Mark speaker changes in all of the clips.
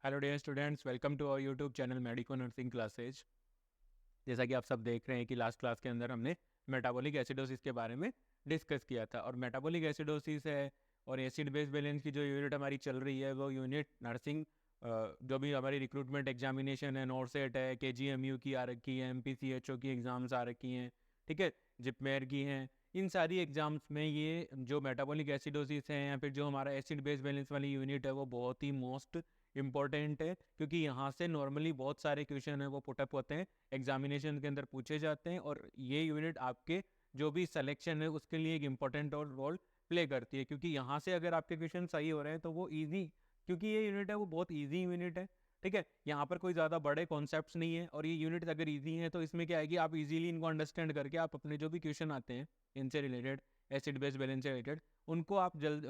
Speaker 1: Hello dear students, welcome to our YouTube channel Medico Nursing Classes. जैसा कि आप सब देख रहे हैं कि लास्ट क्लास के अंदर हमने मेटाबॉलिक एसिडोसिस के बारे में डिस्कस किया था। और मेटाबॉलिक एसिडोसिस है और एसिड बेस बैलेंस की जो यूनिट हमारी चल रही है वो यूनिट नर्सिंग, जो भी हमारी रिक्रूटमेंट एग्जामिनेशन है, नॉर्सेट है, KGMU की आ रखी है, MPCHO की एग्ज़ाम्स आ रखी हैं, ठीक है, जिपमेर की हैं। इन सारी एग्जाम्स में ये जो मेटाबॉलिक एसिडोसिस है या फिर जो हमारा एसिड बेस बैलेंस वाली यूनिट है वो बहुत ही मोस्ट इंपॉर्टेंट है, क्योंकि यहाँ से नॉर्मली बहुत सारे क्वेश्चन है वो पुटअप होते हैं, एग्जामिनेशन के अंदर पूछे जाते हैं। और ये यूनिट आपके जो भी सिलेक्शन है उसके लिए एक इम्पॉर्टेंट और रोल प्ले करती है, क्योंकि यहाँ से अगर आपके क्वेश्चन सही हो रहे हैं तो वो ईजी, क्योंकि ये यूनिट है वो बहुत ईजी यूनिट है, ठीक है। यहाँ पर कोई ज़्यादा बड़े कॉन्सेप्ट्स नहीं है और ये यूनिट अगर ईजी है तो इसमें क्या है कि आप इजीली इनको अंडरस्टैंड करके आप अपने जो भी क्वेश्चन आते हैं इनसे रिलेटेड, एसिड बेस बैलेंस से रिलेटेड, उनको आप जल्द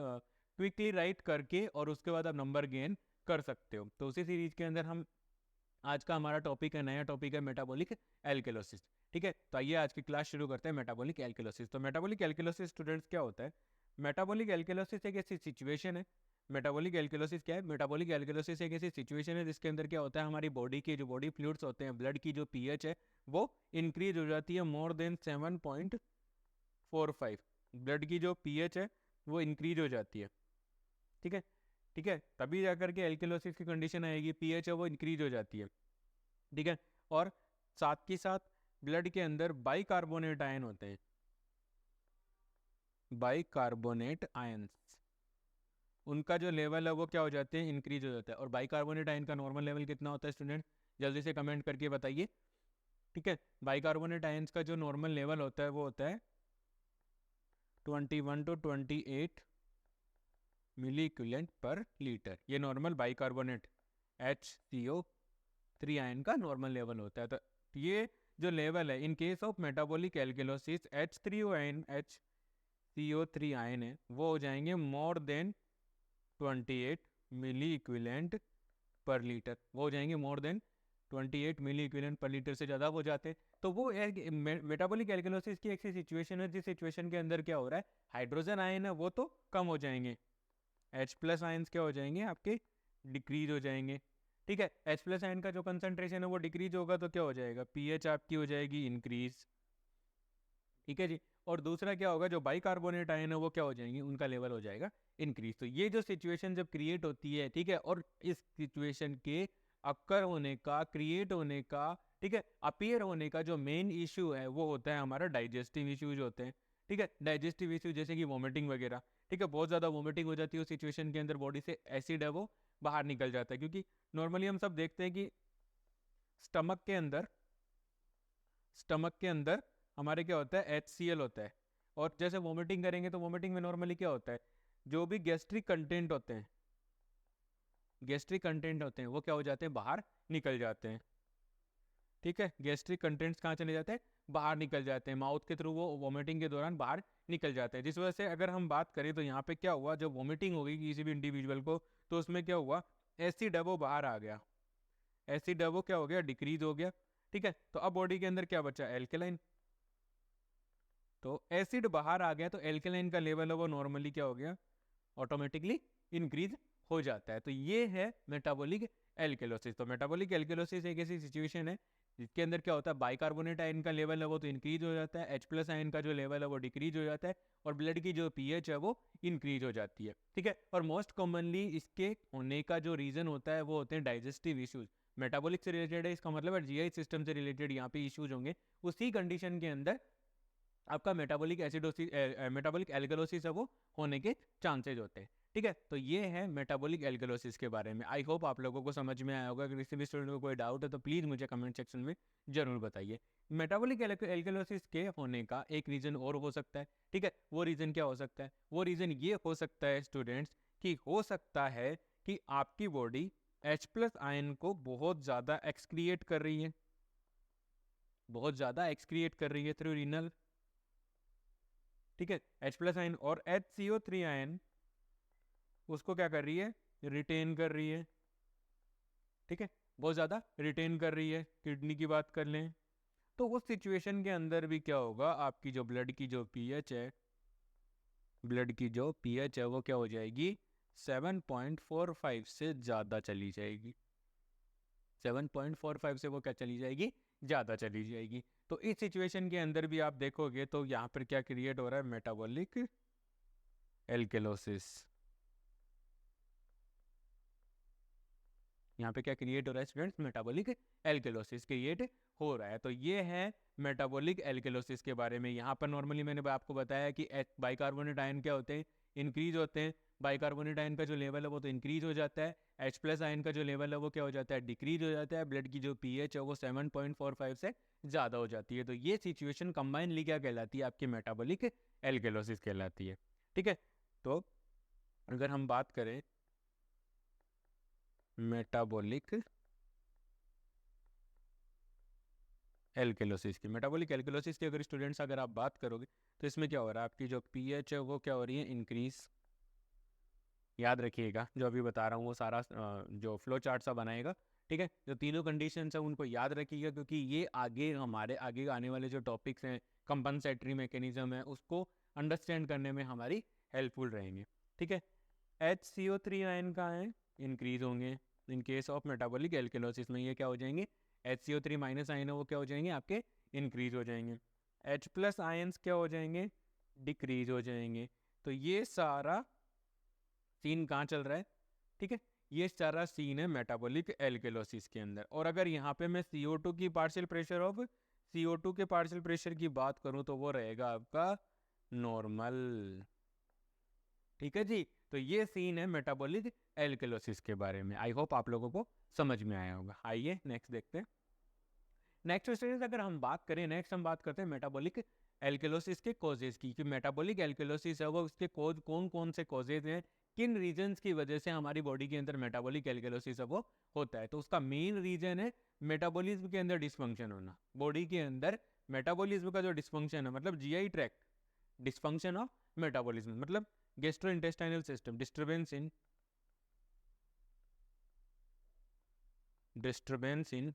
Speaker 1: क्विकली राइट करके और उसके बाद आप नंबर गेन कर सकते हो। तो उसी सीरीज के अंदर हम आज का हमारा टॉपिक है, नया टॉपिक है मेटाबॉलिक एल्केलोसिस, ठीक है। तो आइए आज की क्लास शुरू करते हैं मेटाबॉलिक एल्केलोसिस। तो मेटाबॉलिक एल्केलोसिस स्टूडेंट्स क्या होता है? मेटाबॉलिक एल्केलोसिस एक ऐसी सिचुएशन है। मेटाबॉलिक एल्केलोसिस क्या है? मेटाबॉलिक एल्केलोसिस एक ऐसी सिचुएशन है जिसके अंदर क्या होता है, हमारी बॉडी की जो बॉडी फ्लूइड्स होते हैं, ब्लड की जो पीएच है वो इंक्रीज हो जाती है मोर देन 7.45। ब्लड की जो पीएच है वो इंक्रीज हो जाती है, ठीक है, ठीक है। तभी जाकर के एल्केलोसिस की कंडीशन आएगी, पीएच है वो इंक्रीज हो जाती है, ठीक है। और साथ के साथ ब्लड के अंदर बाइकार्बोनेट आयन होते हैं, बाइकार्बोनेट आयंस, उनका जो लेवल है वो क्या हो जाते हैं, इंक्रीज हो जाता है। और बाइकार्बोनेट आयन का नॉर्मल लेवल कितना होता है स्टूडेंट? जल्दी से कमेंट करके बताइए, ठीक है। बाइकार्बोनेट आयंस का जो नॉर्मल लेवल होता है वो होता है 21 to 28 milliequivalent per litre. ये नॉर्मल बाइकार्बोनेट HCO3 आयन का नॉर्मल लेवल होता है। तो ये जो लेवल है in case of metabolic alkalosis, H3O ion, HCO3 ion है वो हो जाएंगे more than 28 milliequivalent per litre, वो हो जाएंगे more than 28 milliequivalent per litre से ज़्यादा हो जाते हैं। तो वो मेटाबॉलिक एल्केलोसिस की एक सी सिचुएशन है जिस सिचुएशन के अंदर क्या हो रहा है, हाइड्रोजन आयन है वो तो कम हो जाएंगे, H+ आयंस क्या हो जाएंगे आपके, डिक्रीज हो जाएंगे, ठीक है। H+ आयन का जो कंसंट्रेशन है वो डिक्रीज होगा तो क्या हो जाएगा, पीएच आपकी हो जाएगी इंक्रीज, ठीक है जी। और दूसरा क्या होगा, जो बाइकार्बोनेट आयन है वो क्या हो जाएंगे, उनका लेवल हो जाएगा इंक्रीज। तो ये जो सिचुएशन जब क्रिएट होती है, ठीक है, और इस सिचुएशन के अक्कर होने का, क्रिएट होने का, ठीक है, अपीयर होने का जो मेन इशू है वो होता है हमारा डाइजेस्टिव इश्यूज होते हैं, ठीक है। डाइजेस्टिव इशू जैसे कि वॉमिटिंग वगैरह, ठीक है, बहुत ज़्यादा वॉमिटिंग हो जाती है उस सिचुएशन के अंदर, बॉडी से एसिड है वो बाहर निकल जाता है, क्योंकि नॉर्मली हम सब देखते हैं कि स्टमक के अंदर, स्टमक के अंदर हमारे क्या होता है, HCl होता है। और जैसे वोमिटिंग करेंगे तो वोमिटिंग में नॉर्मली क्या होता है, जो भी गैस्ट्रिक कंटेंट होते हैं, गैस्ट्रिक कंटेंट होते हैं वो क्या हो जाते हैं, बाहर निकल जाते हैं, ठीक है। गैस्ट्रिक कंटेंट्स कहाँ चले जाते हैं, बाहर निकल जाते हैं, माउथ के थ्रू वो वोमिटिंग के दौरान बाहर निकल जाते हैं। जिस वजह से अगर हम बात करें तो यहाँ पे क्या हुआ, जब वोमिटिंग हो गई किसी भी इंडिविजुअल को तो उसमें क्या हुआ, एसिड है वो बाहर आ गया, एसिड है वो क्या हो गया, डिक्रीज हो गया, ठीक है। तो अब बॉडी के अंदर क्या बचा, एल्केलाइन। तो एसिड बाहर आ गया तो एल्केलाइन का लेवल है वो नॉर्मली क्या हो गया, ऑटोमेटिकली इंक्रीज हो जाता है। तो ये है मेटाबॉलिक एल्केलोसिस। तो मेटाबॉलिक एल्केलोसिस एक ऐसी सिचुएशन है जिसके अंदर क्या होता है, बाइकार्बोनेट आयन का लेवल है वो तो इंक्रीज हो जाता है, H+ आयन का जो लेवल है वो डिक्रीज हो जाता है, और ब्लड की जो पीएच है वो इंक्रीज हो जाती है, ठीक है। और मोस्ट कॉमनली इसके होने का जो रीजन होता है वो होते हैं डाइजेस्टिव इश्यूज। मेटाबॉलिक से रिलेटेड है, इसका मतलब है जीआई सिस्टम से रिलेटेड यहाँ पे इश्यूज होंगे। उसी कंडीशन के अंदर आपका मेटाबॉलिक एसिडोसिस, मेटाबॉलिक एल्कलोसिस है वो होने के चांसेज होते हैं, ठीक है। तो ये है मेटाबॉलिक एल्कलोसिस के बारे में। आई होप आप लोगों को समझ में आया होगा। अगर किसी भी स्टूडेंट को कोई डाउट है तो प्लीज़ मुझे कमेंट सेक्शन में जरूर बताइए। मेटाबॉलिक एल्कलोसिस के होने का एक रीज़न और हो सकता है, ठीक है। वो रीज़न क्या हो सकता है, वो रीज़न ये हो सकता है स्टूडेंट्स कि हो सकता है कि आपकी बॉडी H+ आयन को बहुत ज़्यादा एक्सक्रिएट कर रही है, बहुत ज़्यादा एक्सक्रिएट कर रही है थ्रू रीनल, ठीक है। H+ आयन और HCO3 आयन उसको क्या कर रही है, रिटेन कर रही है, ठीक है, बहुत ज़्यादा रिटेन कर रही है। किडनी की बात कर लें तो उस सिचुएशन के अंदर भी क्या होगा, आपकी जो ब्लड की जो पीएच है, ब्लड की जो पीएच है वो क्या हो जाएगी, 7.45 से ज़्यादा चली जाएगी। 7.45 से वो क्या चली जाएगी, ज़्यादा चली जाएगी। तो इस सिचुएशन के अंदर भी आप देखोगे तो यहाँ पर क्या क्रिएट हो रहा है, मेटाबॉलिक एल्केलोसिस। यहाँ पे क्या क्रिएट हो रहा है स्टूडेंट्स, मेटाबॉलिक एल्केलोसिस क्रिएट हो रहा है। तो ये है मेटाबॉलिक एल्केलोसिस के बारे में। यहाँ पर नॉर्मली मैंने आपको बताया कि बाइकार्बोनेट आयन क्या होते हैं, इंक्रीज होते हैं। बाइकार्बोनेट आयन का जो लेवल है वो तो इंक्रीज हो जाता है, H+ आयन का जो लेवल है वो क्या हो जाता है, डिक्रीज हो जाता है। ब्लड की जो pH है वो 7.45 से ज़्यादा हो जाती है। तो ये सिचुएशन कंबाइनली क्या कहलाती है, आपकी मेटाबॉलिक एल्केलोसिस कहलाती है। ठीक है, तो अगर हम बात करें मेटाबॉलिक एल्केलोसिस की, मेटाबॉलिक एल्केलोसिस की अगर स्टूडेंट्स अगर आप बात करोगे तो इसमें क्या हो रहा है, आपकी जो pH है वो क्या हो रही है, इंक्रीज। याद रखिएगा जो अभी बता रहा हूँ वो सारा जो फ्लो चार्ट सा बनाएगा। ठीक है, जो तीनों कंडीशंस है उनको याद रखिएगा, क्योंकि ये आगे हमारे आगे आने वाले जो टॉपिक्स हैं, कंपनसेटरी मैकेनिज्म है, उसको अंडरस्टैंड करने में हमारी हेल्पफुल रहेंगे। ठीक है, HCO3 आयन का है, इंक्रीज होंगे। इन केस ऑफ मेटाबॉलिक एल्केलोसिस में ये क्या हो जाएंगे, HCO3 माइनस आयन है वो क्या हो जाएंगे, आपके इंक्रीज हो जाएंगे। H+ आयन्स क्या हो जाएंगे, डिक्रीज हो जाएंगे। तो ये सारा सीन कहाँ चल रहा है, ठीक है, ये सारा सीन है मेटाबॉलिक एल्केलोसिस के अंदर। और अगर यहाँ पे मैं CO2 की पार्शियल प्रेशर ऑफ CO2 के पार्शियल प्रेशर की बात करूँ तो वो रहेगा आपका नॉर्मल। ठीक है जी, तो ये सीन है मेटाबॉलिक एल्केलोसिस के बारे में। आई होप आप लोगों को समझ में आया होगा। आइए नेक्स्ट देखते हैं। नेक्स्ट स्टेज अगर हम बात करें, नेक्स्ट हम बात करते हैं मेटाबॉलिक एल्केलोसिस के कॉजेज की, कि मेटाबॉलिक एल्केलोसिस है वो उसके कॉज कौन कौन से कॉजेज हैं, किन रीजंस की वजह से हमारी बॉडी के अंदर मेटाबॉलिक एल्केलोसिस है वो होता है। तो उसका मेन रीजन है मेटाबॉलिज्म के अंदर डिसफंक्शन होना। बॉडी के अंदर मेटाबॉलिज्म का जो डिसफंक्शन है, मतलब GI tract dysfunction of metabolism, मतलब gastrointestinal system disturbance in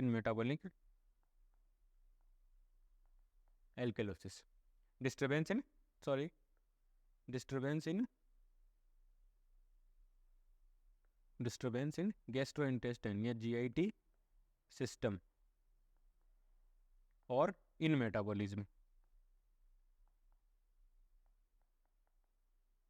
Speaker 1: metabolic alkalosis, disturbance in sorry disturbance in gastrointestine या GIT सिस्टम और इन मेटाबॉलिज्म।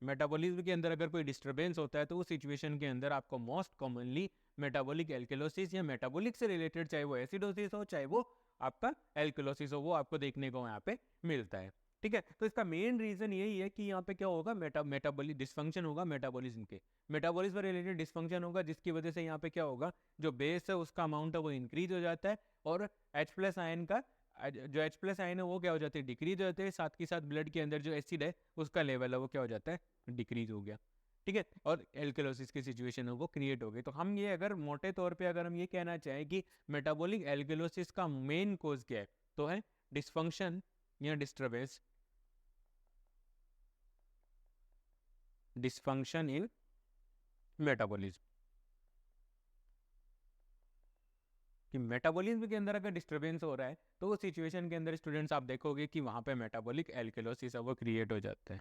Speaker 1: मेटाबॉलिज्म के अंदर अगर कोई डिस्टर्बेंस होता है तो उस सिचुएशन के अंदर आपको मोस्ट कॉमनली मेटाबॉलिक एल्केलोसिस या मेटाबॉलिक से रिलेटेड, चाहे वो एसिडोसिस हो चाहे वो आपका एल्केलोसिस हो, वो आपको देखने को यहाँ पे मिलता है। ठीक है, तो इसका मेन रीजन यही है कि यहाँ पे क्या होगा, मेटाबॉलिक डिस्फंक्शन होगा, मेटाबॉलिज्म के मेटाबॉलिज्म से रिलेटेड डिस्फंक्शन होगा, जिसकी वजह से यहाँ पे क्या होगा, जो बेस है उसका अमाउंट है वो इंक्रीज हो जाता है, और H+ आयन का जो H+ आयन है वो क्या हो जाती है, डिक्रीज हो जाते हैं। साथ के साथ ब्लड के अंदर जो एसिड है उसका लेवल है वो क्या हो जाता है, डिक्रीज हो गया। ठीक है, और एल्केलोसिस की सिचुएशन है वो क्रिएट हो गई। तो हम ये अगर मोटे तौर पे अगर हम ये कहना चाहें कि मेटाबॉलिक एल्केलोसिस का मेन कोज क्या है, तो है डिस्फंक्शन या डिस्फंक्शन इन मेटाबॉलिज्म। कि मेटाबॉलिज्म के अंदर अगर डिस्टर्बेंस हो रहा है तो उस सिचुएशन के अंदर स्टूडेंट्स आप देखोगे कि वहां पे मेटाबॉलिक एल्केलोसिस है वो क्रिएट हो जाता है।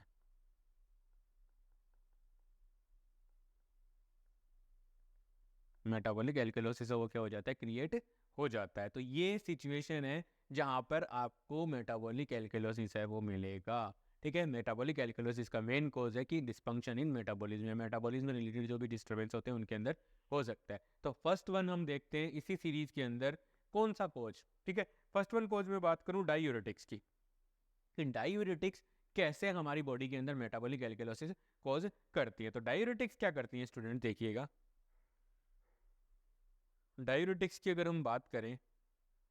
Speaker 1: मेटाबॉलिक एल्केलोसिस वो क्या हो जाता है, क्रिएट हो जाता है। तो ये सिचुएशन है जहां पर आपको मेटाबॉलिक एल्केलोसिस है वो मिलेगा। ठीक है, मेटाबॉलिक एल्केलोसिस का मेन कोज है कि डिस्फंक्शन इन मेटाबॉलिज्म, मेटाबॉलिज्म रिलेटेड जो भी डिस्टर्बेंस होते हैं उनके अंदर हो सकता है। तो फर्स्ट वन हम देखते हैं इसी सीरीज के अंदर कौन सा कोज। ठीक है, फर्स्ट वन कोज में बात करूं डायूरेटिक्स की, डायूरेटिक्स कैसे हमारी बॉडी के अंदर मेटाबॉलिक एल्केलोसिस कॉज करती है। तो डायूरेटिक्स क्या करती है स्टूडेंट, देखिएगा। डायूरेटिक्स की अगर हम बात करें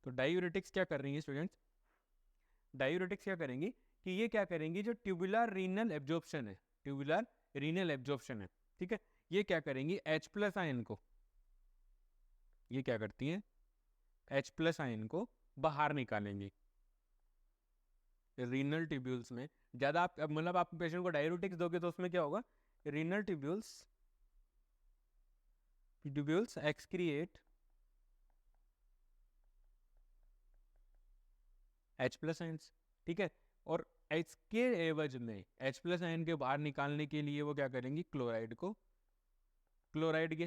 Speaker 1: तो डायूरेटिक्स क्या कर रही है स्टूडेंट्स, डायूरेटिक्स क्या करेंगी कि ये क्या करेंगी, जो ट्यूबुलर रीनल एब्जॉर्प्शन है, ट्यूबुलर रीनल एब्जॉर्प्शन है, ठीक है, ये क्या करेंगी, H+ आयन को, ये क्या करती हैं, H+ आयन को बाहर निकालेंगी रीनल ट्यूब्यूल्स में। ज्यादा आप मतलब आप पेशेंट को डायूरेटिक्स दोगे तो उसमें क्या होगा, renal tubules tubules excrete H+ ions. ठीक है, और इसके एवज में H प्लस आयन के बाहर निकालने के लिए वो क्या करेंगे, क्लोराइड के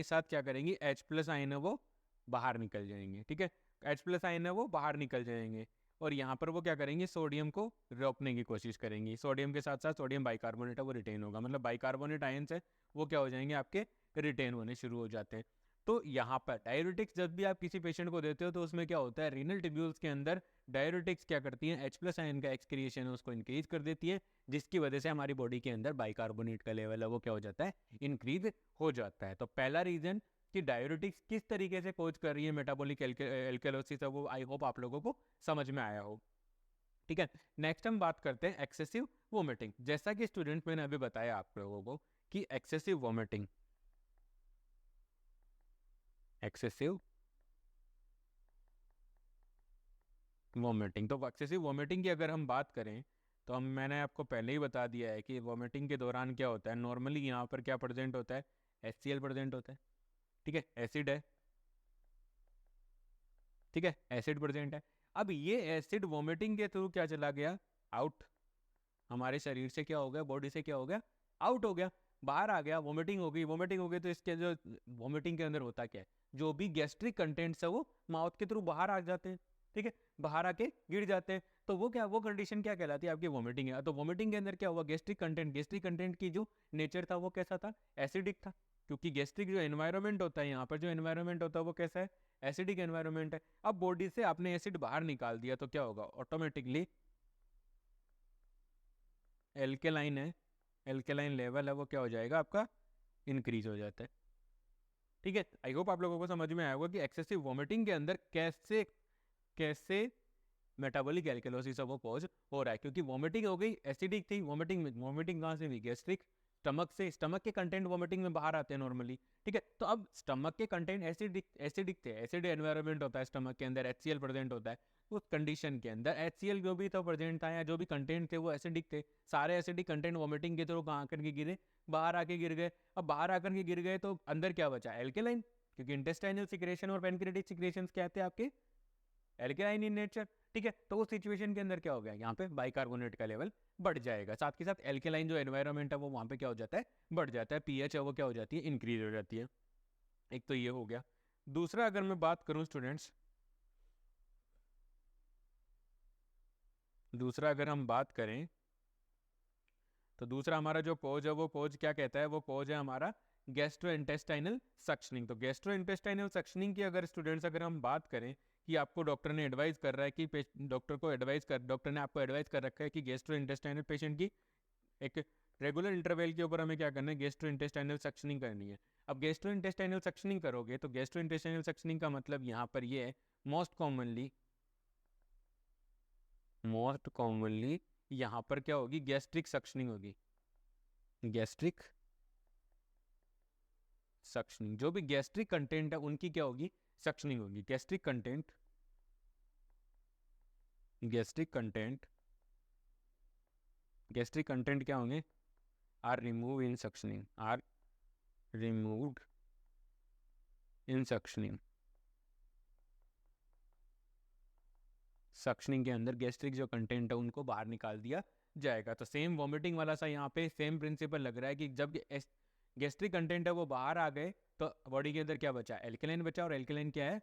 Speaker 1: साथ क्या करेंगे, H प्लस आयन है वो बाहर निकल जाएंगे। ठीक है, H प्लस आयन है वो बाहर निकल जाएंगे और यहाँ पर वो क्या करेंगे, सोडियम को रोकने की कोशिश करेंगी। सोडियम के साथ साथ सोडियम बाइकार्बोनेट है वो रिटेन होगा, मतलब बाइकार्बोनेट आयंस है वो क्या हो जाएंगे, आपके रिटेन होने शुरू हो जाते हैं। तो यहाँ पर डाययूरेटिक्स जब भी आप किसी पेशेंट को देते हो तो उसमें क्या होता है, रीनल ट्यूब्यूल्स के अंदर डाययूरेटिक्स क्या करती हैं, H प्लस आयन का एक्सक्रिएशन है उसको इंक्रीज कर देती है, जिसकी वजह से हमारी बॉडी के अंदर बाइकार्बोनेट का लेवल है वो क्या हो जाता है, इंक्रीज हो जाता है। तो पहला रीजन कि डाययूरेटिक्स किस तरीके से कोच कर रही है मेटाबॉलिक एल्केलोसिस, वो आई होप आप लोगों को समझ में आया हो। ठीक है, नेक्स्ट हम बात करते हैं एक्सेसिव वोमिटिंग। जैसा कि स्टूडेंट मैंने अभी बताया आप लोगों को कि एक्सेसिव वोमिटिंग तो एक्सेसिव वोमिटिंग की अगर हम बात करें तो मैंने आपको पहले ही बता दिया है कि वोमिटिंग के दौरान क्या होता है, नॉर्मली यहाँ पर क्या प्रेजेंट होता है, HCl प्रेजेंट होता है। ठीक है, एसिड है, ठीक है, एसिड प्रेजेंट है। अब ये एसिड वोमिटिंग के थ्रू क्या चला गया, आउट, हमारे शरीर से क्या हो गया, बॉडी से क्या हो गया, आउट हो गया, बाहर आ गया, वोमिटिंग हो गई तो इसके जो वोमिटिंग के अंदर होता क्या है, जो भी गैस्ट्रिक कंटेंट्स है वो माउथ के थ्रू बाहर आ जाते हैं। ठीक है, बाहर आके गिर जाते हैं, तो वो कंडीशन क्या कहलाती है, आपकी वोमिटिंग है। तो वोमिटिंग के अंदर क्या हुआ, गैस्ट्रिक कंटेंट की जो नेचर था वो कैसा था, एसिडिक था, क्योंकि गैस्ट्रिक जो एनवायरनमेंट होता है, यहाँ पर जो एनवायरनमेंट होता है वो कैसा है, एसिडिक एनवायरनमेंट है। अब बॉडी से आपने एसिड बाहर निकाल दिया तो क्या होगा, ऑटोमेटिकली एल्केलाइन है, एल्केलाइन लेवल है वो क्या हो जाएगा, आपका इंक्रीज हो जाता है। ठीक है, आई होप आप लोगों को समझ में आया होगा कि एक्सेसिव वोमिटिंग के अंदर कैसे कैसे मेटाबॉलिक एल्केलोसिस वो पॉज हो रहा है, क्योंकि वोमिटिंग हो गई, एसिडिक थी, वोमिटिंग कहाँ से हुई, गैस्ट्रिक, स्टमक से, स्टमक के कंटेंट वोमिटिंग में बाहर आते हैं नॉर्मली। ठीक है, तो अब स्टमक के कंटेंट एसिडिक थे, एसिड एनवायरनमेंट होता है स्टमक के अंदर, HCl प्रेजेंट होता है, उस कंडीशन के अंदर HCl जो भी तो प्रेजेंट था या जो भी कंटेंट थे वो एसिडिक थे, सारे एसिडिक कंटेंट वोमिटिंग के थ्रू कहाँ आकर के गिरे, बाहर आके गिर गए। अब बाहर आकर के गिर गए तो अंदर क्या बचा, एल्केलाइन, क्योंकि इंटेस्टाइनल सिक्रेशन और पेनक्रेटिक सिक्रेशंस क्या थे आपके, एल्केलाइन इन नेचर। ठीक है, तो उस सिचुएशन के अंदर क्या हो गया, यहाँ पे बाइकार्बोनेट का लेवल बढ़ जाएगा, साथ के साथ एल्केलाइन जो एनवायरनमेंट है वो वहाँ पे क्या हो जाता है, बढ़ जाता है, पीएच है वो क्या हो जाती है, इंक्रीज हो जाती है। एक तो ये हो गया। दूसरा अगर मैं बात करूँ स्टूडेंट्स, दूसरा अगर हम बात करें तो दूसरा हमारा जो कोज है वो कोज क्या कहता है, वो कोज है हमारा गैस्ट्रो इंटेस्टाइनल सक्शनिंग। तो गैस्ट्रो इंटेस्टाइनल सक्शनिंग की अगर स्टूडेंट्स अगर हम बात करें कि आपको डॉक्टर ने एडवाइस कर रहा है कि डॉक्टर ने आपको एडवाइस कर रखा है कि गैस्ट्रो इंटेस्टाइनल पेशेंट की एक रेगुलर इंटरवल के ऊपर हमें क्या करना है, गैस्ट्रो इंटेस्टाइनल सक्शनिंग करनी है। अब गैस्ट्रो इंटेस्टाइनल सक्शनिंग करोगे तो गैस्ट्रो इंटेस्टाइनल सक्शनिंग का मतलब यहाँ पर ये है, मोस्ट कॉमनली यहाँ पर क्या होगी, गैस्ट्रिक सक्शनिंग होगी, गैस्ट्रिक सक्शनिंग, जो भी गैस्ट्रिक कंटेंट है उनकी क्या होगी, सक्शनिंग होगी। गैस्ट्रिक कंटेंट क्या होंगे, are remove in suctioning, are removed in suctioning. Suctioning के अंदर गैस्ट्रिक जो कंटेंट है उनको बाहर निकाल दिया जाएगा। तो सेम वॉमिटिंग वाला सा यहाँ पे सेम प्रिंसिपल लग रहा है कि जब गैस्ट्रिक कंटेंट है वो बाहर आ गए तो बॉडी के अंदर क्या बचा, एल्केलाइन बचा, और एल्केलाइन क्या है,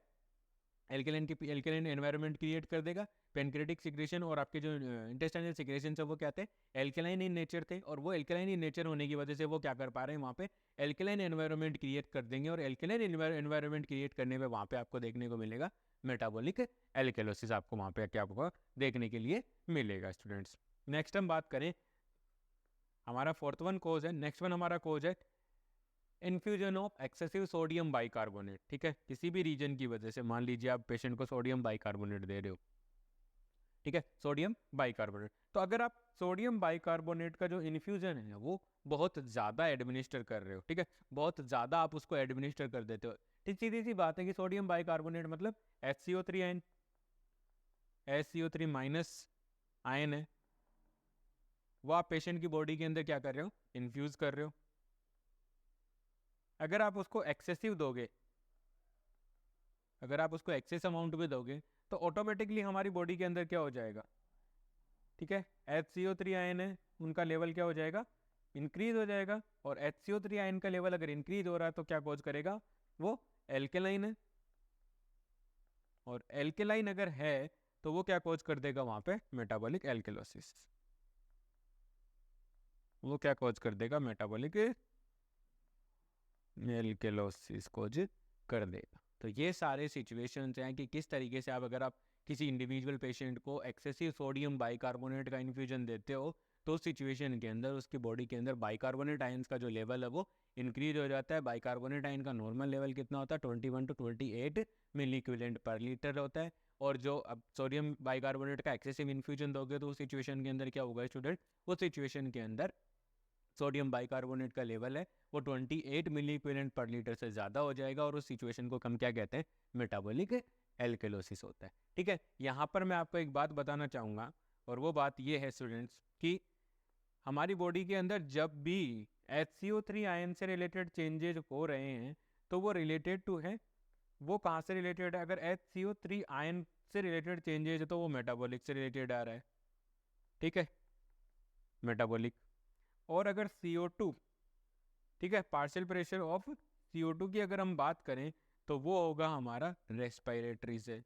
Speaker 1: एल्केलाइन एनवायरनमेंट क्रिएट कर देगा। पेनक्रेटिक सिक्रेशन और आपके जो इंटेस्टाइनल सिक्रेशन है वो क्या थे, एल्केलाइन इन नेचर थे, और वो एल्केलाइन इन नेचर होने की वजह से वो क्या कर पा रहे हैं, वहाँ पे एल्केलाइन एनवायरनमेंट क्रिएट कर देंगे, और एल्केलाइन एनवायरनमेंट क्रिएट करने पे वहाँ पे आपको देखने को मिलेगा मेटाबॉलिक एल्केलोसिस, आपको वहाँ पे क्या आपको देखने के लिए मिलेगा स्टूडेंट्स। नेक्स्ट हम बात करें, हमारा फोर्थ वन कोज है, नेक्स्ट वन हमारा कोज है infusion of excessive sodium bicarbonate. ठीक है, किसी भी रीजन की वजह से, मान लीजिए आप पेशेंट को सोडियम बाइकार्बोनेट दे रहे हो, ठीक है, सोडियम बाइकार्बोनेट, तो अगर आप सोडियम बाइकार्बोनेट का जो इन्फ्यूजन है वो बहुत ज़्यादा एडमिनिस्टर कर रहे हो, ठीक है, बहुत ज़्यादा आप उसको एडमिनिस्टर कर देते हो, ठीक, सीधी सी बात है कि सोडियम बाइकार्बोनेट मतलब HCO3 ion, HCO3 minus ion है, वो आप पेशेंट की बॉडी के अंदर क्या कर रहे हो, इन्फ्यूज कर रहे हो। अगर आप उसको एक्सेसिव दोगे, अगर आप उसको एक्सेस अमाउंट में दोगे तो ऑटोमेटिकली हमारी बॉडी के अंदर क्या हो जाएगा, ठीक है, HCO3 आयन है उनका लेवल क्या हो जाएगा, इंक्रीज हो जाएगा। और HCO3 आयन का लेवल अगर इंक्रीज हो रहा है तो क्या कॉज करेगा, वो एल्केलाइन है। और एल्केलाइन अगर है तो वो क्या कॉज कर देगा वहां पे, मेटाबॉलिक एल्केलोसिस। वो क्या कॉज कर देगा, मेटाबॉलिक एल्केलोसिस कॉज कर देगा। तो ये सारे सिचुएशंस हैं कि किस तरीके से आप, अगर आप किसी इंडिविजुअल पेशेंट को एक्सेसिव सोडियम बाइकार्बोनेट का इन्फ्यूजन देते हो तो उस सिचुएशन के अंदर उसकी बॉडी के अंदर बाइकार्बोनेट आयंस का जो लेवल है वो इंक्रीज हो जाता है। बाइकार्बोनेट आयन का नॉर्मल लेवल कितना होता है, 21 to 28 milliequivalent per litre होता है। और जो अब सोडियम बाइकार्बोनेट का एक्सेसिव इन्फ्यूजन दोगे तो उस सिचुएशन के अंदर क्या होगा स्टूडेंट, उस सिचुएशन के अंदर सोडियम बाइकार्बोनेट का लेवल है वो 28 मिली इक्विवेलेंट पर लीटर से ज़्यादा हो जाएगा और उस सिचुएशन को हम क्या कहते हैं, मेटाबॉलिक एल्केलोसिस होता है। ठीक है, यहाँ पर मैं आपको एक बात बताना चाहूँगा और वो बात ये है स्टूडेंट्स कि हमारी बॉडी के अंदर जब भी HCO3 आयन से रिलेटेड चेंजेज हो रहे हैं तो वो रिलेटेड टू है, वो कहाँ से रिलेटेड है, अगर HCO3 आयन से रिलेटेड चेंजेज है तो वो मेटाबॉलिक से रिलेटेड आ रहा है। ठीक है, मेटाबॉलिक। और अगर CO2, ठीक है, पार्शियल प्रेशर ऑफ CO2 की अगर हम बात करें तो वो होगा हमारा रेस्पिरेटरी से।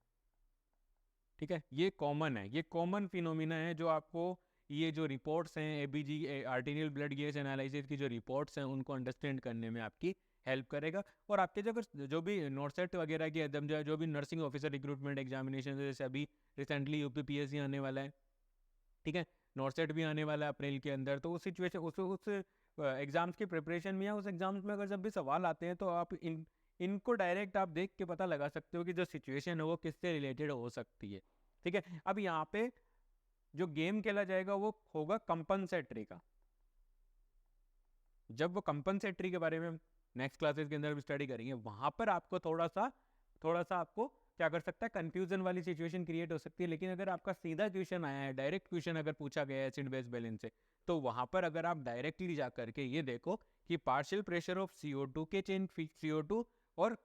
Speaker 1: ठीक है, ये कॉमन है, ये कॉमन फिनोमिना है जो आपको ये जो रिपोर्ट्स हैं ABG arterial blood gauge analysis की जो रिपोर्ट्स हैं उनको अंडरस्टैंड करने में आपकी हेल्प करेगा। और आपके जो भी नॉर्सेट वगैरह की एकदम जो भी नर्सिंग ऑफिसर रिक्रूटमेंट एग्जामिनेशन जैसे अभी रिसेंटली UPPSC आने वाला है, ठीक है, नॉर्सेट भी आने वाला है अप्रैल के अंदर, तो उस सिचुएशन उस एग्जाम्स की प्रिपरेशन में या उस एग्जाम्स में अगर जब भी सवाल आते हैं तो आप इनको डायरेक्ट आप देख के पता लगा सकते हो कि जो सिचुएशन है वो किससे रिलेटेड हो सकती है। ठीक है, अब यहाँ पे जो गेम खेला जाएगा वो होगा कंपनसेटरी का। जब वो कंपनसेटरी के बारे में नेक्स्ट क्लासेस के अंदर भी स्टडी करेंगे वहां पर आपको थोड़ा सा आपको क्या कर सकता है, कंफ्यूजन वाली सिचुएशन क्रिएट हो सकती है। लेकिन अगर आपका सीधा क्वेश्चन आया है, डायरेक्ट क्वेश्चन अगर पूछा गया है एसिड बेस बैलेंस से, तो वहां पर अगर आप डायरेक्टली जा करके ये देखो कि पार्शियल प्रेशर ऑफ CO2 के चेंज, CO2 और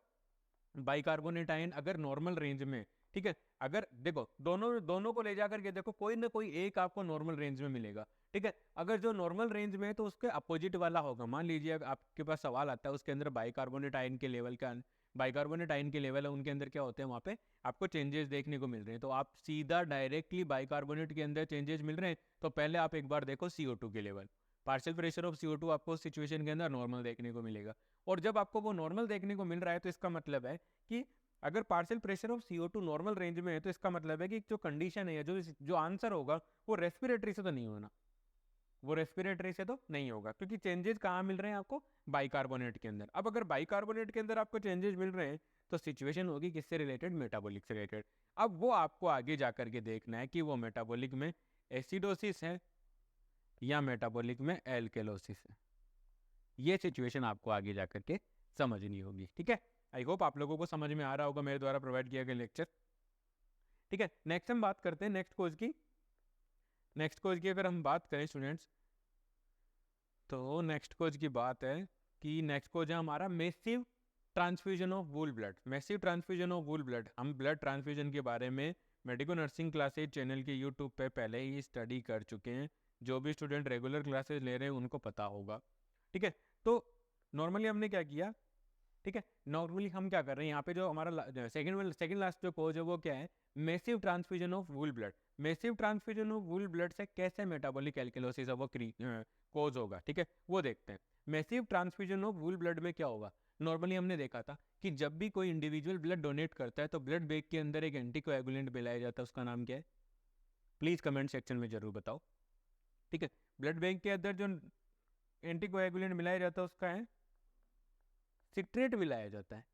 Speaker 1: बाइकार्बोनेट आयन अगर नॉर्मल रेंज में, ठीक है, अगर देखो दोनों को ले जाकर के देखो कोई ना कोई एक आपको नॉर्मल रेंज में मिलेगा। ठीक है, अगर जो नॉर्मल रेंज में है तो उसके अपोजिट वाला होगा। मान लीजिए आपके पास सवाल आता है उसके अंदर बाइकार्बोनेट आयन के लेवल का, बाइकार्बोनेट आयन के लेवल है उनके अंदर क्या होते हैं, वहाँ पे आपको चेंजेस देखने को मिल रहे हैं, तो आप सीधा डायरेक्टली बाइकार्बोनेट के अंदर चेंजेस मिल रहे हैं तो पहले आप एक बार देखो CO2 के level. Partial pressure of CO2 आपको उस सिचुएशन के अंदर नॉर्मल देखने को मिलेगा। और जब आपको वो नॉर्मल देखने को मिल रहा है तो इसका मतलब है कि अगर partial pressure of CO2 normal range में है तो इसका मतलब है कि जो कंडीशन है, जो आंसर होगा वो रेस्पिरेटरी से तो नहीं होना, वो रेस्पिरेटरी से तो नहीं होगा, क्योंकि चेंजेस कहाँ मिल रहे हैं आपको, बाइकार्बोनेट के अंदर। अब अगर बाइकार्बोनेट के अंदर आपको चेंजेस मिल रहे हैं तो सिचुएशन होगी किससे रिलेटेड, मेटाबॉलिक से रिलेटेड। अब वो आपको आगे जा करके देखना है कि वो मेटाबॉलिक में एसिडोसिस है या मेटाबॉलिक में एल्केलोसिस है। ये सिचुएशन आपको आगे जा करके समझनी होगी। ठीक है, आई होप आप लोगों को समझ में आ रहा होगा मेरे द्वारा प्रोवाइड किया गया लेक्चर। ठीक है, नेक्स्ट हम बात करते हैं नेक्स्ट कोज की अगर हम बात करें स्टूडेंट्स, तो नेक्स्ट कोज की बात है कि नेक्स्ट कोज है हमारा massive transfusion of wool blood. Massive transfusion of wool blood, हम ब्लड ट्रांसफ्यूजन के बारे में मेडिको नर्सिंग क्लासेज चैनल के यूट्यूब पे पहले ही स्टडी कर चुके हैं। जो भी स्टूडेंट रेगुलर क्लासेज ले रहे हैं उनको पता होगा। ठीक है, तो नॉर्मली हमने क्या किया, ठीक है, नॉर्मली हम क्या कर रहे हैं यहाँ पे जो हमारा सेकंड लास्ट जो कोज है वो क्या है, massive transfusion of wool blood. Massive transfusion of wool blood से कैसे मेटाबॉलिक एल्केलोसिस है वो कोज होगा। ठीक है, वो देखते हैं। Massive transfusion of wool blood में क्या होगा, नॉर्मली हमने देखा था कि जब भी कोई इंडिविजुअल ब्लड डोनेट करता है तो ब्लड बैग के अंदर एक एंटीकोएगुलेंट मिलाया जाता है, उसका नाम क्या है, प्लीज कमेंट सेक्शन में जरूर बताओ। ठीक है, ब्लड बैंक के अंदर जो एंटीकोएगुलेंट मिलाया जाता है उसका है सिट्रेट मिलाया जाता है।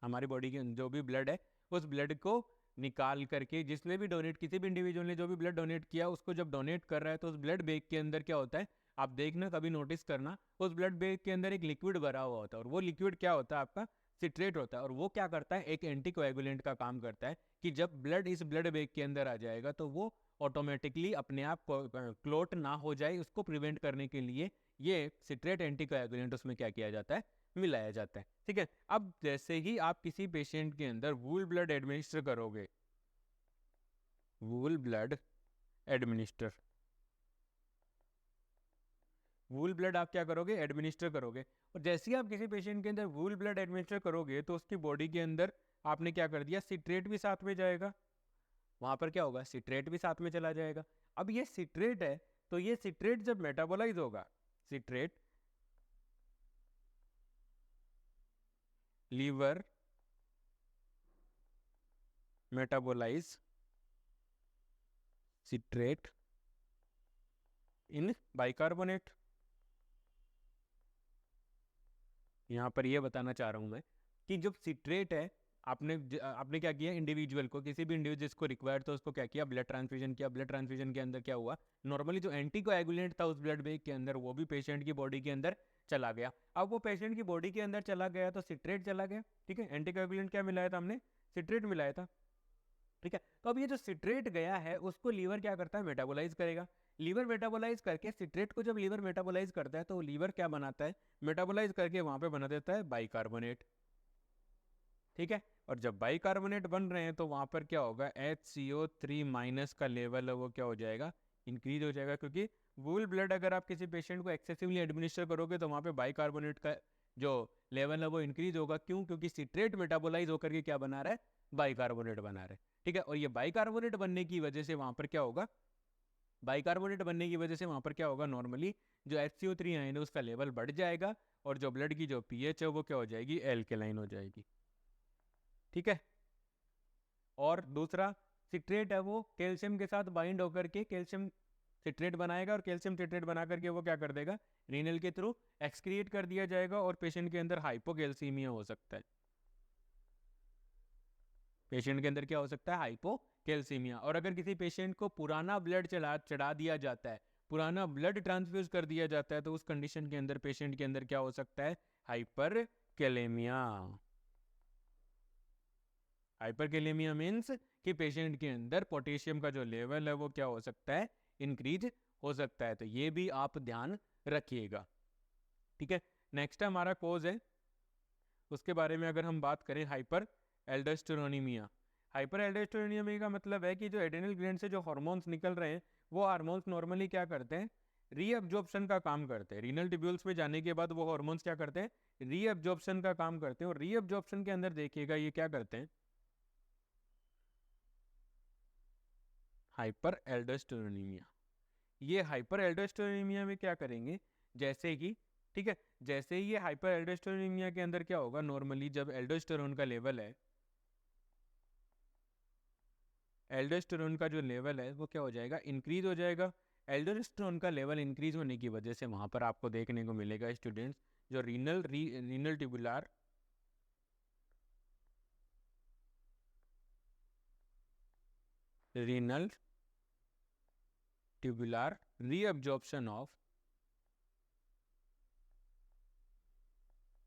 Speaker 1: हमारी बॉडी के जो भी ब्लड है उस ब्लड को निकाल करके जिसने भी डोनेट, किसी भी इंडिविजुअल ने जो भी ब्लड डोनेट किया उसको जब डोनेट कर रहा है तो उस ब्लड बैग के अंदर क्या होता है, आप देखना कभी नोटिस करना, उस ब्लड बैग के अंदर एक लिक्विड भरा हुआ होता है और वो लिक्विड क्या होता है आपका सिट्रेट होता है। और वो क्या करता है, एक एंटीकोएगुलेंट का काम करता है कि जब ब्लड इस ब्लड बैग के अंदर आ जाएगा तो वो ऑटोमेटिकली अपने आप क्लोट ना हो जाए, उसको प्रिवेंट करने के लिए ये सिट्रेट एंटीकोएगुलेंट उसमें क्या किया जाता है, मिलाया जाता है। ठीक है, अब जैसे ही आप किसी पेशेंट के अंदर वूल ब्लड एडमिनिस्टर करोगे, वूल ब्लड एडमिनिस्टर, वूल ब्लड आप क्या करोगे, एडमिनिस्टर करोगे, और जैसे ही आप किसी पेशेंट के अंदर वूल ब्लड एडमिनिस्टर करोगे तो उसकी बॉडी के अंदर आपने क्या कर दिया, सिट्रेट भी साथ में जाएगा, वहां पर क्या होगा, सिट्रेट भी साथ में चला जाएगा। अब ये सिट्रेट है, तो ये सिट्रेट जब मेटाबोलाइज होगा, सिट्रेट लीवर मेटाबोलाइज सिट्रेट इन बाइकार्बोनेट। यहाँ पर ये बताना चाह रहा हूँ मैं कि जब सिट्रेट है, आपने क्या किया, इंडिविजुअल को, किसी भी इंडिविजुअल जिसको रिक्वायर्ड था उसको क्या किया, ब्लड ट्रांसफ्यूजन किया। ब्लड ट्रांसफ्यूजन के अंदर क्या हुआ, नॉर्मली जो एंटीकोएगुलेंट था उस ब्लड बैंक के अंदर वो भी पेशेंट की बॉडी के अंदर चला गया। अब वो पेशेंट की बॉडी के अंदर चला गया तो सिट्रेट चला गया। ठीक है, एंटीकोएगुलेंट क्या मिलाया था हमने, सिट्रेट मिलाया था। ठीक है, तो अब ये जो सिट्रेट गया है उसको लीवर क्या करता है, मेटाबोलाइज करेगा। लीवर मेटाबोलाइज करके, सिट्रेट को जब लीवर मेटाबोलाइज करता है तो लीवर क्या बनाता है, मेटाबोलाइज करके वहां पे बना देता है बाइकार्बोनेट। ठीक है, और जब बाइकार्बोनेट बन रहे हैं तो वहां पर क्या होगा, HCO3 माइनस का लेवल है वो क्या हो जाएगा, इंक्रीज हो जाएगा, क्योंकि वूल ब्लड अगर आप किसी पेशेंट को एक्सेसिवली एडमिनिस्टर करोगे तो वहां पे बाइकार्बोनेट का जो लेवल है वो इंक्रीज होगा। क्यों, क्योंकि सिट्रेट मेटाबोलाइज होकर के क्या बना रहा है, बाइकार्बोनेट बना रहा है। ठीक है, और ये बाइकार्बोनेट बनने की वजह से वहां पर क्या होगा, बाइकार्बोनेट बनने की वजह से वहां पर क्या होगा, नॉर्मली जो HCO3 आयन है उसका लेवल बढ़ जाएगा और जो ब्लड की जो पीएच है वो क्या हो जाएगी, एल्केलाइन हो जाएगी। ठीक है, और दूसरा सिट्रेट है वो कैल्शियम के साथ बाइंड होकर के कैल्शियम सिट्रेट बनाएगा, और कैल्शियम सिट्रेट बना करके वो क्या कर देगा, रीनल के थ्रू एक्सक्रिएट कर दिया जाएगा और पेशेंट के अंदर हाइपोकैल्सीमिया हो सकता है। पेशेंट के अंदर क्या हो सकता है, हाइपोकैल्सीमिया। और अगर किसी पेशेंट को पुराना ब्लड चढ़ा दिया जाता है, पुराना ब्लड ट्रांसफ्यूज कर दिया जाता है, तो उस कंडीशन के अंदर पेशेंट के अंदर क्या हो सकता है, हाइपरकैलेमिया। हाइपरकैलेमिया मीन्स कि पेशेंट के अंदर पोटेशियम का जो लेवल है वो क्या हो सकता है, इंक्रीज हो सकता है। तो ये भी आप ध्यान रखिएगा। ठीक है, नेक्स्ट हमारा कोज है, उसके बारे में अगर हम बात करें, हाइपर एल्डोस्टेरोनिमिया। हाइपर एल्डोस्टेरोनिमिया का मतलब है कि जो एड्रेनल ग्लैंड से जो हार्मोन्स निकल रहे हैं वो हार्मोन्स नॉर्मली क्या करते हैं, रीअब्जॉर्प्शन का काम करते हैं। रीनल ट्यूब्यूल्स में जाने के बाद वो हार्मोन्स क्या करते हैं, रीअब्जॉर्प्शन का काम करते हैं। और रीअब्जॉर्प्शन के अंदर देखिएगा ये क्या करते हैं, हाइपर एल्डोस्टेरोनिमिया। ये हाइपर एल्डोस्टेरोनिमिया में क्या करेंगे, जैसे कि, ठीक है, जैसे ही ये हाइपर एल्डोस्टेरोनिमिया के अंदर क्या होगा, नॉर्मली जब एल्डोस्टेरोन का लेवल है, एल्डोस्टेरोन का जो लेवल है वो क्या हो जाएगा, इंक्रीज हो जाएगा। एल्डोस्टेरोन का लेवल इंक्रीज होने की वजह से वहां पर आपको देखने को मिलेगा स्टूडेंट्स, जो renal tubular renal tubular reabsorption of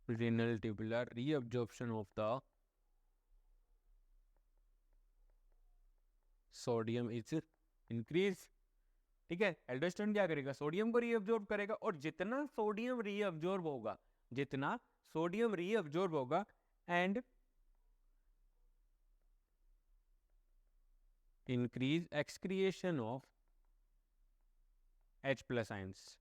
Speaker 1: renal tubular reabsorption of the sodium is increase। ठीक है, एल्डोस्टेरोन क्या करेगा, सोडियम को रीअब्जॉर्ब करेगा, और जितना सोडियम रीअब्जॉर्ब होगा, जितना सोडियम रीअब्जॉर्ब होगा and increase excretion of H+ ions.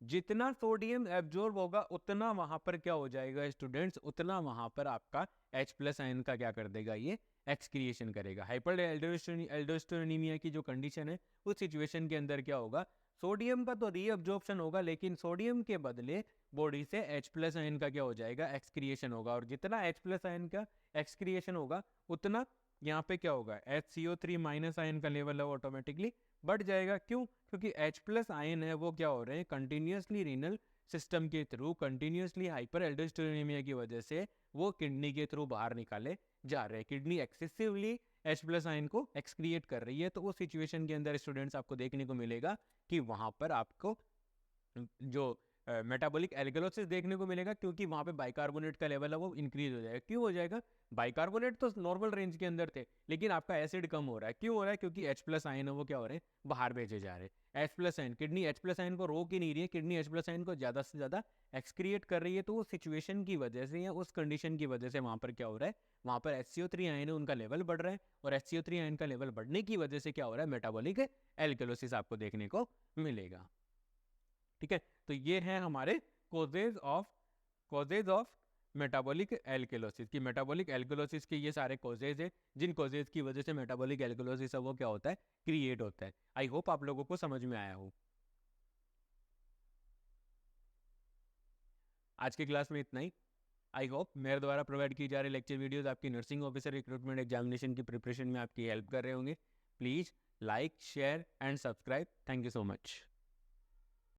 Speaker 1: जितना सोडियम एब्जॉर्ब होगा उतना वहां पर क्या हो जाएगा स्टूडेंट्स, उतना वहां पर आपका H+ आयन का क्या कर देगा, ये एक्सक्रिएशन करेगा। हाइपर एल्डोस्टेरोनिमिया की जो कंडीशन है उस सिचुएशन के अंदर क्या होगा, सोडियम का तो रीअब्जॉर्प्शन होगा लेकिन सोडियम के बदले बॉडी से H+ आयन का क्या हो जाएगा, एक्सक्रिएशन होगा। और जितना H+ आयन का एक्सक्रिएशन होगा उतना यहाँ पे क्या होगा, HCO3 माइनस आयन का लेवल है ऑटोमेटिकली बढ़ जाएगा। क्यों, क्योंकि H+ आयन है वो क्या हो रहे हैं, कंटिन्यूसली रीनल सिस्टम के थ्रू, कंटिन्यूसली हाइपर एल्डोस्टेरोनिमिया की वजह से वो किडनी के थ्रू बाहर निकाले जा रहे हैं। किडनी एक्सेसिवली H+ आयन को एक्सक्रिएट कर रही है, तो उस सिचुएशन के अंदर स्टूडेंट्स आपको देखने को मिलेगा कि वहां पर आपको जो मेटाबॉलिक एल्कलोसिस देखने को मिलेगा, क्योंकि वहाँ पे बाइकार्बोनेट का लेवल है वो इंक्रीज हो जाएगा। क्यों हो जाएगा? बाइकार्बोनेट तो नॉर्मल रेंज के अंदर थे, लेकिन आपका एसिड कम हो रहा है। क्यों हो रहा है? क्योंकि H+ आयन है वो क्या हो रहे हैं? बाहर भेजे जा रहे हैं। H+ ion, kidney H+ ion को रोक ही नहीं रही है, किडनी H+ आयन को ज़्यादा से ज़्यादा एक्सक्रिएट कर रही है। तो वो सिचुएशन की वजह से या उस कंडीशन की वजह से वहाँ पर क्या हो रहा है? वहाँ पर HCO3 आयन है उनका लेवल बढ़ रहा है, और HCO3 आयन का लेवल बढ़ने की वजह से क्या हो रहा है? मेटाबॉलिक एल्कलोसिस आपको देखने को मिलेगा। ठीक है, तो ये है हमारे कॉजेज ऑफ मेटाबॉलिक एल्कलोसिस की। मेटाबॉलिक एल्कलोसिस के ये सारे कॉजेज है, जिन कॉजेज की वजह से मेटाबॉलिक एल्कलोसिस है वो क्या होता है? क्रिएट होता है। आई होप आप लोगों को समझ में आया हो। आज की क्लास में इतना ही। आई होप मेरे द्वारा प्रोवाइड की जा रही लेक्चर वीडियोस आपकी नर्सिंग ऑफिसर रिक्रूटमेंट एग्जामिनेशन की प्रिपरेशन में आपकी हेल्प कर रहे होंगे। Please like, share and subscribe. Thank you so much.